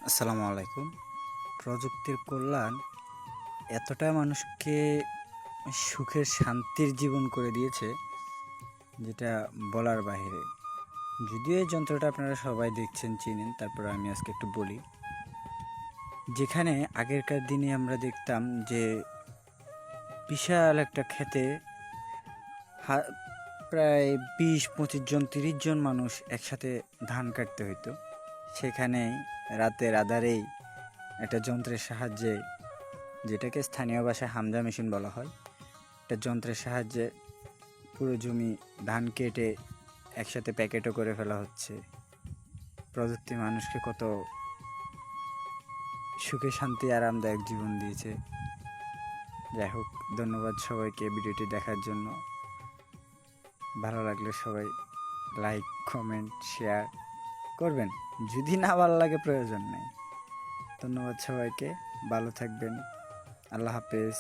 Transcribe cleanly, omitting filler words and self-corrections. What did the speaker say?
আসসালামু আলাইকুম। প্রযুক্তির কল্যাণ এতটা মানুষকে সুখের শান্তির জীবন করে দিয়েছে, যেটা বলার বাহিরে। যদিও এই যন্ত্রটা আপনারা সবাই দেখছেন, চিনেন, তারপরে আমি আজকে একটু বলি। যেখানে আগেরকার দিনে আমরা দেখতাম যে বিশাল একটা ক্ষেতে প্রায় 20-25 জন 30 জন মানুষ একসাথে ধান কাটতে হইতো। সেখানেই রাতের আধারেই একটা যন্ত্রের সাহায্যে, যেটাকে স্থানীয় ভাষায় হামজা মেশিন বলা হয়, একটা যন্ত্রের সাহায্যে পুরো জমি ধান কেটে একসাথে প্যাকেটও করে ফেলা হচ্ছে। প্রযুক্তি মানুষকে কত সুখে শান্তি আরামদায়ক জীবন দিয়েছে। যাই হোক, ধন্যবাদ সবাইকে ভিডিওটি দেখার জন্য। ভালো লাগলে সবাই লাইক, কমেন্ট, শেয়ার করবেন। যদি না ভালো লাগে প্রয়োজন নেই। ধন্যবাদ সবাইকে, ভালো থাকবেন। আল্লাহ হাফেজ।